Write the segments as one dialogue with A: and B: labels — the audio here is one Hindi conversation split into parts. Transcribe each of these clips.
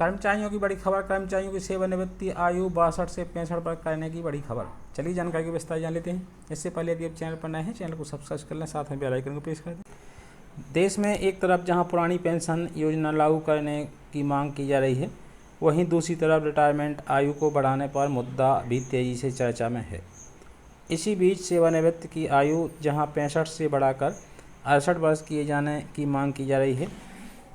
A: कर्मचारियों की बड़ी खबर, कर्मचारियों की सेवानिवृत्ति आयु 62 से 65 पर करने की बड़ी खबर। चलिए जानकारी को विस्तार जान लेते हैं। इससे पहले यदि आप चैनल पर नए हैं, चैनल को सब्सक्राइब कर लें, साथ में बेल आइकन को प्रेस कर दें। देश में एक तरफ जहां पुरानी पेंशन योजना लागू करने की मांग की जा रही है, वहीं दूसरी तरफ रिटायरमेंट आयु को बढ़ाने पर मुद्दा भी तेज़ी से चर्चा में है। इसी बीच सेवानिवृत्ति की आयु जहां 65 से बढ़ाकर 68 वर्ष किए जाने की मांग की जा रही है,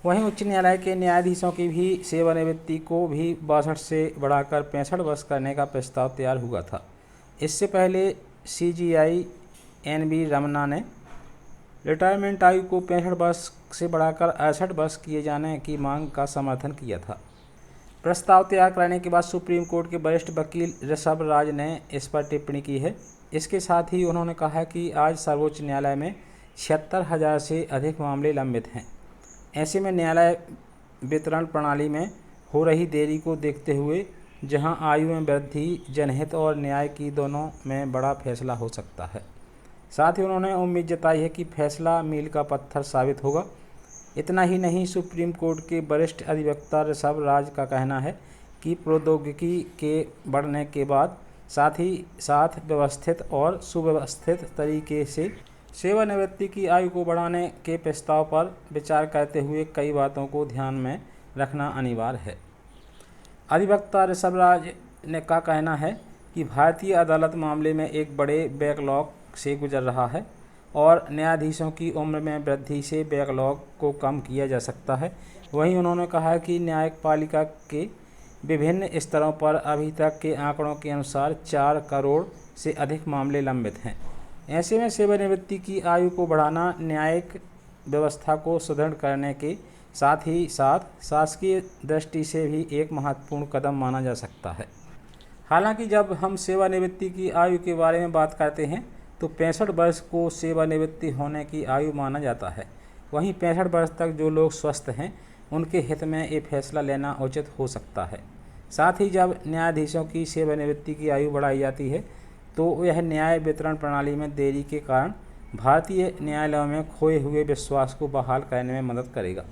A: वहीं उच्च न्यायालय के न्यायाधीशों की भी सेवानिवृत्ति को भी 62 से बढ़ाकर 65 वर्ष करने का प्रस्ताव तैयार हुआ था। इससे पहले CJI NV रमन्ना ने रिटायरमेंट आयु को 65 वर्ष से बढ़ाकर 68 वर्ष किए जाने की मांग का समर्थन किया था। प्रस्ताव तैयार करने के बाद सुप्रीम कोर्ट के वरिष्ठ वकील ऋषभ राज ने इस पर टिप्पणी की है। इसके साथ ही उन्होंने कहा कि आज सर्वोच्च न्यायालय में 76,000 से अधिक मामले लंबित हैं। ऐसे में न्यायालय वितरण प्रणाली में हो रही देरी को देखते हुए जहां आयु में वृद्धि जनहित और न्याय की दोनों में बड़ा फैसला हो सकता है। साथ ही उन्होंने उम्मीद जताई है कि फैसला मील का पत्थर साबित होगा। इतना ही नहीं, सुप्रीम कोर्ट के वरिष्ठ अधिवक्ता ऋषभ राज का कहना है कि प्रौद्योगिकी के बढ़ने के बाद साथ ही साथ व्यवस्थित और सुव्यवस्थित तरीके से सेवानिवृत्ति की आयु को बढ़ाने के प्रस्ताव पर विचार करते हुए कई बातों को ध्यान में रखना अनिवार्य है। अधिवक्ता ऋषभ राज का कहना है कि भारतीय अदालत मामले में एक बड़े बैकलॉग से गुजर रहा है और न्यायाधीशों की उम्र में वृद्धि से बैकलॉग को कम किया जा सकता है। वहीं उन्होंने कहा कि न्यायपालिका के विभिन्न स्तरों पर अभी तक के आंकड़ों के अनुसार 4 करोड़ से अधिक मामले लंबित हैं। ऐसे में सेवानिवृत्ति की आयु को बढ़ाना न्यायिक व्यवस्था को सुदृढ़ करने के साथ ही साथ शासकीय दृष्टि से भी एक महत्वपूर्ण कदम माना जा सकता है। हालांकि जब हम सेवानिवृत्ति की आयु के बारे में बात करते हैं तो 65 वर्ष को सेवानिवृत्ति होने की आयु माना जाता है। वहीं 65 वर्ष तक जो लोग स्वस्थ हैं उनके हित में ये फैसला लेना उचित हो सकता है। साथ ही जब न्यायाधीशों की सेवानिवृत्ति की आयु बढ़ाई जाती है तो यह न्याय वितरण प्रणाली में देरी के कारण भारतीय न्यायालयों में खोए हुए विश्वास को बहाल करने में मदद करेगा।